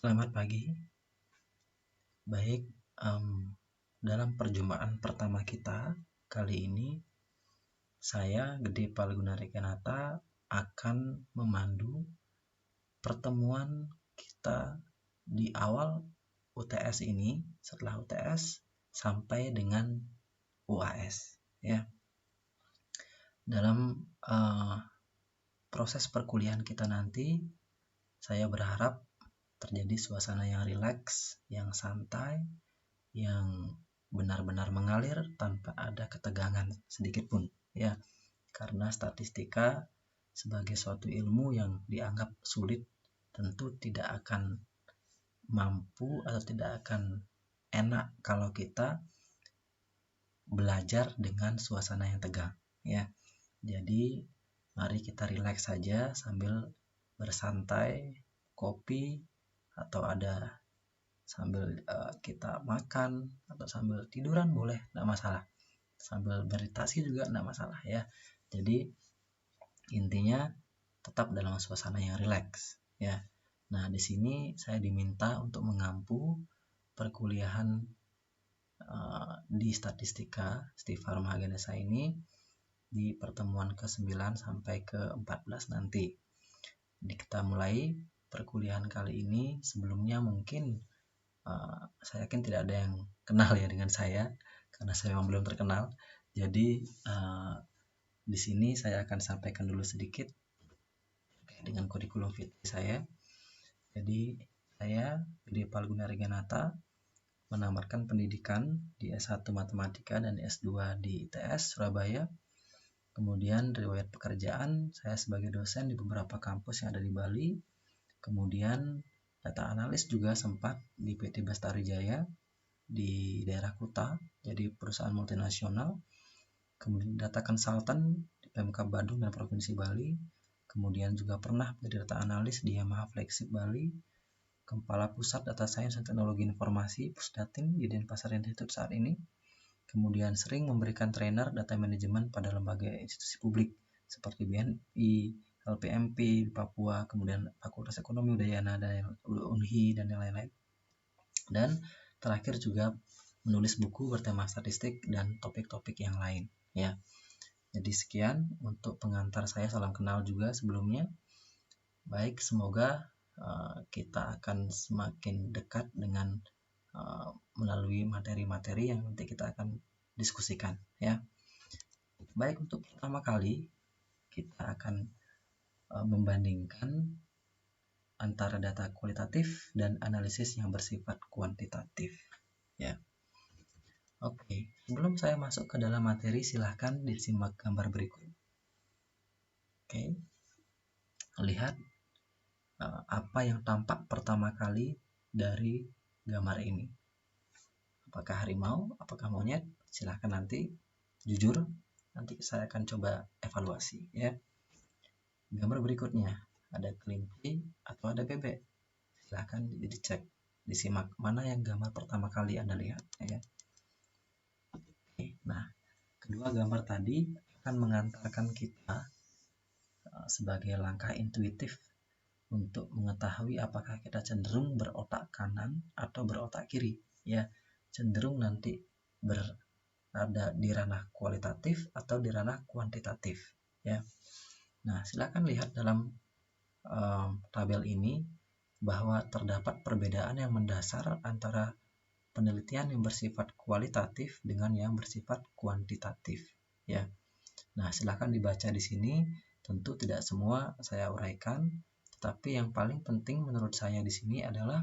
Selamat pagi. Baik, dalam perjumpaan pertama kita kali ini, saya Gede Palguna Rekanata akan memandu pertemuan kita di awal UTS ini, setelah UTS sampai dengan UAS. Ya, dalam proses perkuliahan kita nanti, saya berharap terjadi suasana yang rileks, yang santai, yang benar-benar mengalir tanpa ada ketegangan sedikit pun, ya. Karena statistika sebagai suatu ilmu yang dianggap sulit tentu tidak akan mampu atau tidak akan enak kalau kita belajar dengan suasana yang tegang, ya. Jadi mari kita rileks saja sambil bersantai, kopi atau ada sambil kita makan atau sambil tiduran boleh, tidak masalah. Sambil meditasi juga tidak masalah, ya. Jadi intinya tetap dalam suasana yang rileks, ya. Nah, di sini saya diminta untuk mengampu perkuliahan di statistika Stifar Mahaganesa ini di pertemuan ke-9 sampai ke-14 nanti. Jadi kita mulai perkuliahan kali ini. Sebelumnya mungkin saya yakin tidak ada yang kenal ya dengan saya karena saya memang belum terkenal. Jadi di sini saya akan sampaikan dulu sedikit dengan kurikulum vitae saya. Jadi saya Gede Palguna Reganata menamatkan pendidikan di S1 Matematika dan S2 di ITS Surabaya. Kemudian riwayat pekerjaan saya sebagai dosen di beberapa kampus yang ada di Bali. Kemudian data analis juga sempat di PT Bestari Jaya di daerah Kuta, jadi perusahaan multinasional. Kemudian data consultant di Pemkab Bandung dan Provinsi Bali. Kemudian juga pernah menjadi data analis di Yamaha Flagship Bali, Kepala Pusat Data Science dan Teknologi Informasi Pusdatin di Denpasar Institute saat ini. Kemudian sering memberikan trainer data manajemen pada lembaga institusi publik seperti BNI, LPMP di Papua, kemudian Fakultas Ekonomi Udayana dan UNHI dan yang lain-lain. Dan terakhir juga menulis buku bertema statistik dan topik-topik yang lain, ya. Jadi sekian untuk pengantar saya, salam kenal juga sebelumnya. Baik, semoga kita akan semakin dekat dengan melalui materi-materi yang nanti kita akan diskusikan, ya. Baik, untuk pertama kali kita akan membandingkan antara data kualitatif dan analisis yang bersifat kuantitatif, ya. Oke, sebelum saya masuk ke dalam materi, silahkan disimak gambar berikut. Oke, lihat apa yang tampak pertama kali dari gambar ini. Apakah harimau, apakah monyet? Silahkan nanti jujur, nanti saya akan coba evaluasi, ya. Gambar berikutnya, ada kelinci atau ada bebek? Silahkan dicek, disimak mana yang gambar pertama kali Anda lihat, ya. Nah, kedua gambar tadi akan mengantarkan kita sebagai langkah intuitif untuk mengetahui apakah kita cenderung berotak kanan atau berotak kiri, ya. Cenderung nanti berada di ranah kualitatif atau di ranah kuantitatif, ya. Nah, silakan lihat dalam tabel ini bahwa terdapat perbedaan yang mendasar antara penelitian yang bersifat kualitatif dengan yang bersifat kuantitatif, ya. Nah, silakan dibaca di sini. Tentu tidak semua saya uraikan, tetapi yang paling penting menurut saya di sini adalah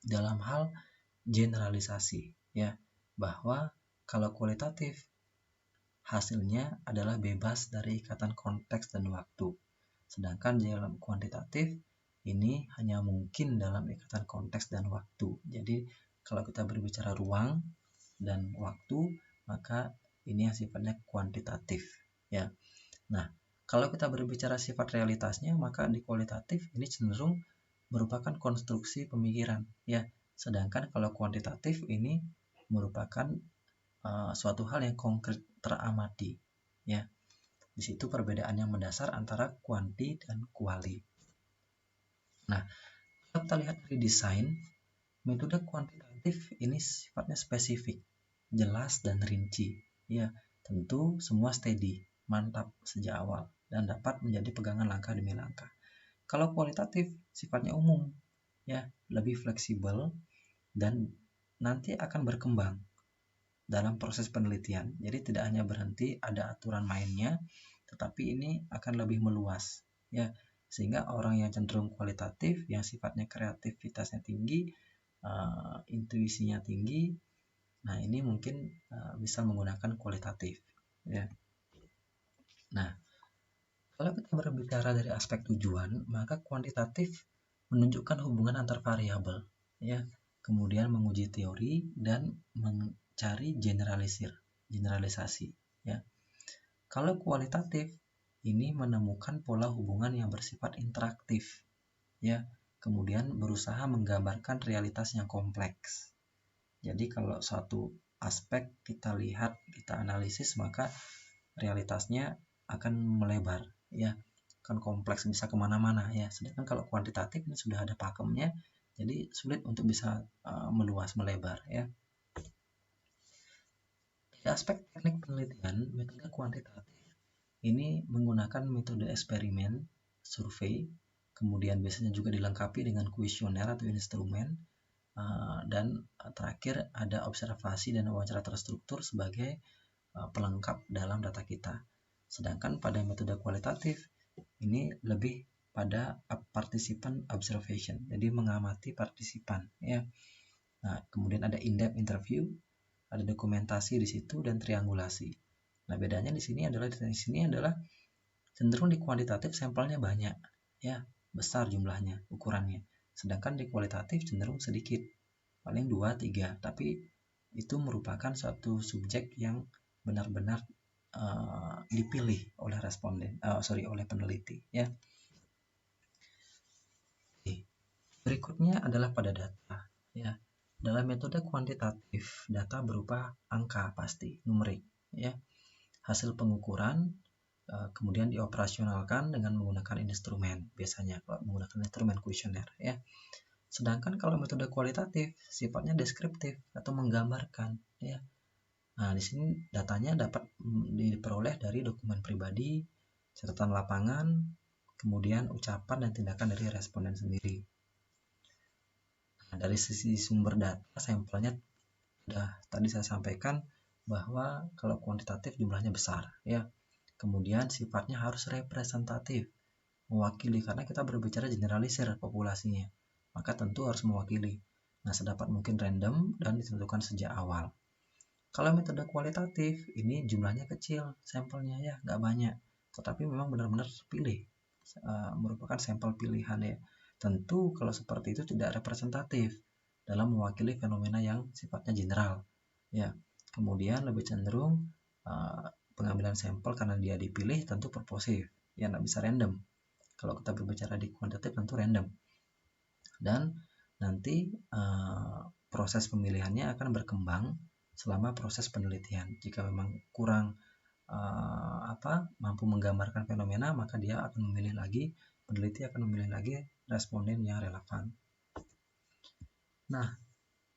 dalam hal generalisasi, ya, bahwa kalau kualitatif hasilnya adalah bebas dari ikatan konteks dan waktu, sedangkan dalam kuantitatif ini hanya mungkin dalam ikatan konteks dan waktu. Jadi kalau kita berbicara ruang dan waktu, maka ini yang sifatnya kuantitatif, ya. Nah, kalau kita berbicara sifat realitasnya, maka di kualitatif ini cenderung merupakan konstruksi pemikiran, ya. Sedangkan kalau kuantitatif ini merupakan suatu hal yang konkret teramati, ya. Di situ perbedaan yang mendasar antara kuanti dan kuali. Nah, kita lihat dari desain, metode kuantitatif ini sifatnya spesifik, jelas dan rinci. Ya, tentu semua steady, mantap sejak awal dan dapat menjadi pegangan langkah demi langkah. Kalau kualitatif sifatnya umum, ya, lebih fleksibel dan nanti akan berkembang dalam proses penelitian. Jadi tidak hanya berhenti ada aturan mainnya, tetapi ini akan lebih meluas, ya. Sehingga orang yang cenderung kualitatif, yang sifatnya kreativitasnya tinggi, intuisinya tinggi, nah ini mungkin bisa menggunakan kualitatif, ya. Nah, kalau kita berbicara dari aspek tujuan, maka kuantitatif menunjukkan hubungan antar variabel, ya. Kemudian menguji teori dan mencari generalisasi, ya. Kalau kualitatif ini menemukan pola hubungan yang bersifat interaktif, ya. Kemudian berusaha menggambarkan realitas yang kompleks. Jadi kalau suatu aspek kita lihat, kita analisis, maka realitasnya akan melebar, ya, akan kompleks, bisa kemana-mana, ya. Sedangkan kalau kuantitatif ini sudah ada pakemnya, jadi sulit untuk bisa meluas, melebar, ya. Di aspek teknik penelitian, metode kuantitatif ini menggunakan metode eksperimen, survei, kemudian biasanya juga dilengkapi dengan kuesioner atau instrumen, dan terakhir ada observasi dan wawancara terstruktur sebagai pelengkap dalam data kita. Sedangkan pada metode kualitatif ini lebih pada participant observation, jadi mengamati partisipan, ya. Nah, kemudian ada in-depth interview, ada dokumentasi di situ, dan triangulasi. Nah, bedanya di sini adalah cenderung di kuantitatif sampelnya banyak, ya, besar jumlahnya, ukurannya. Sedangkan di kualitatif cenderung sedikit, paling 2-3, tapi itu merupakan suatu subjek yang benar-benar dipilih oleh oleh peneliti, ya. Berikutnya adalah pada data, ya. Dalam metode kuantitatif, data berupa angka pasti, numerik, ya. Hasil pengukuran kemudian dioperasionalkan dengan menggunakan instrumen, biasanya kalau menggunakan instrumen kuesioner, ya. Sedangkan kalau metode kualitatif sifatnya deskriptif atau menggambarkan, ya. Nah, di sini datanya dapat diperoleh dari dokumen pribadi, catatan lapangan, kemudian ucapan dan tindakan dari responden sendiri. Nah, dari sisi sumber data, sampelnya sudah tadi saya sampaikan bahwa kalau kuantitatif jumlahnya besar, ya. Kemudian sifatnya harus representatif, mewakili, karena kita berbicara generalisir populasinya, maka tentu harus mewakili. Nah, sedapat mungkin random dan ditentukan sejak awal. Kalau metode kualitatif ini jumlahnya kecil, sampelnya, ya, nggak banyak, tetapi memang benar-benar pilih, merupakan sampel pilihan, ya. Tentu kalau seperti itu tidak representatif dalam mewakili fenomena yang sifatnya general, ya. Kemudian lebih cenderung pengambilan sampel karena dia dipilih tentu purposif, ya, nggak bisa random. Kalau kita berbicara di kuantitatif tentu random, dan nanti proses pemilihannya akan berkembang selama proses penelitian. Jika memang kurang mampu menggambarkan fenomena, maka dia akan memilih lagi, peneliti akan memilih lagi responden yang relevan. Nah,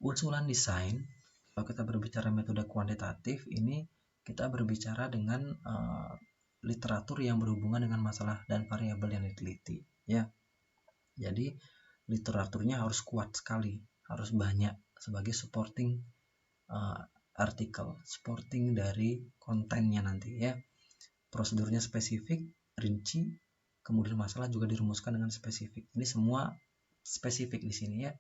usulan desain, kalau kita berbicara metode kuantitatif, ini kita berbicara dengan literatur yang berhubungan dengan masalah dan variabel yang diteliti, ya. Jadi literaturnya harus kuat sekali, harus banyak sebagai supporting artikel, supporting dari kontennya nanti, ya. Prosedurnya spesifik, rinci, kemudian masalah juga dirumuskan dengan spesifik. Ini semua spesifik di sini, ya.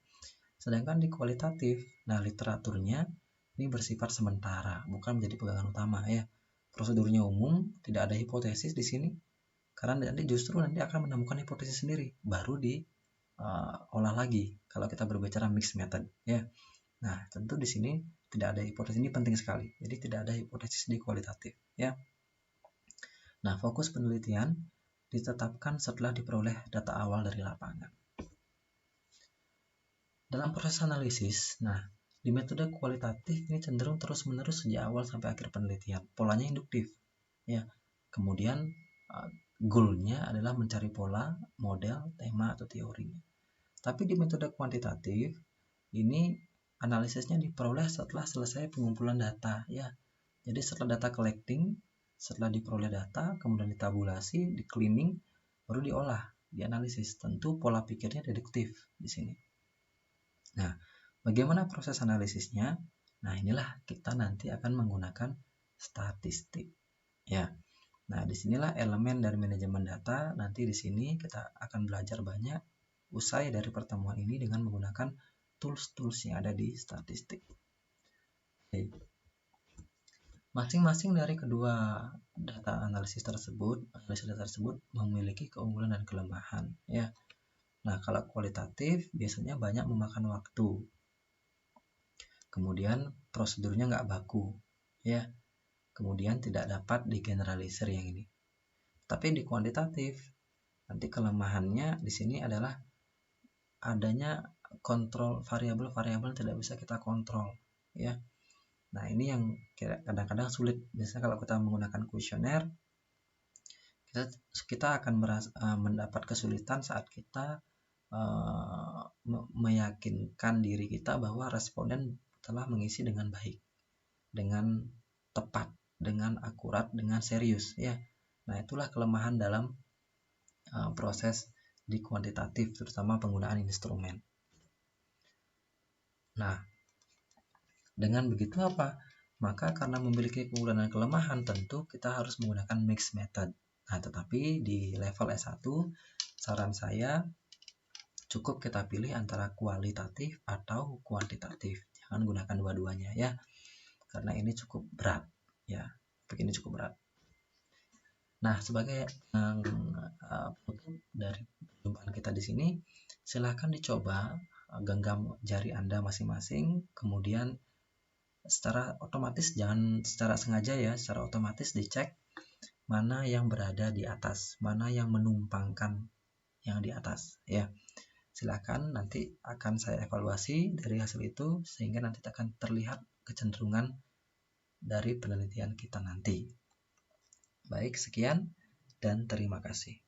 Sedangkan di kualitatif, nah, literaturnya ini bersifat sementara, bukan menjadi pegangan utama, ya. Prosedurnya umum, tidak ada hipotesis di sini, karena nanti akan menemukan hipotesis sendiri, baru diolah lagi kalau kita berbicara mixed method, ya. Nah, tentu di sini tidak ada hipotesis, ini penting sekali. Jadi tidak ada hipotesis di kualitatif, ya. Nah, fokus penelitian ditetapkan setelah diperoleh data awal dari lapangan. Dalam proses analisis, nah, di metode kualitatif ini cenderung terus-menerus sejak awal sampai akhir penelitian. Polanya induktif, ya. Kemudian goal-nya adalah mencari pola, model, tema, atau teorinya. Tapi di metode kuantitatif ini analisisnya diperoleh setelah selesai pengumpulan data ya. Jadi setelah data collecting, setelah diperoleh data, kemudian ditabulasi, di cleaning, baru diolah, dianalisis. Tentu pola pikirnya deduktif di sini. Nah, bagaimana proses analisisnya? Nah, inilah kita nanti akan menggunakan statistik. Ya. Nah, disinilah elemen dari manajemen data. Nanti di sini kita akan belajar banyak usai dari pertemuan ini dengan menggunakan tools-tools yang ada di statistik. Oke. Masing-masing dari kedua data analisis tersebut memiliki keunggulan dan kelemahan. Ya. Nah, kalau kualitatif biasanya banyak memakan waktu. Kemudian prosedurnya nggak baku. Ya. Kemudian tidak dapat digeneralisir yang ini. Tapi di kuantitatif nanti kelemahannya di sini adalah adanya kontrol variabel-variabel tidak bisa kita kontrol ya. Nah, ini yang kadang-kadang sulit. Biasanya kalau kita menggunakan kuesioner kita akan mendapat kesulitan saat kita meyakinkan diri kita bahwa responden telah mengisi dengan baik, dengan tepat, dengan akurat, dengan serius ya. Nah, itulah kelemahan dalam proses di kuantitatif, terutama penggunaan instrumen. Nah, dengan begitu apa? Maka karena memiliki keunggulan dan kelemahan, tentu kita harus menggunakan mixed method. Nah, tetapi di level S1, saran saya cukup kita pilih antara kualitatif atau kuantitatif. Jangan gunakan dua-duanya ya. Karena ini cukup berat ya. Begini cukup berat. Nah, sebagai penutup dari perjumpaan kita di sini, silakan dicoba genggam jari Anda masing-masing, kemudian secara otomatis, jangan secara sengaja ya, secara otomatis dicek mana yang berada di atas, mana yang menumpangkan yang di atas ya. Silakan, nanti akan saya evaluasi dari hasil itu sehingga nanti akan terlihat kecenderungan dari penelitian kita nanti. Baik, sekian dan terima kasih.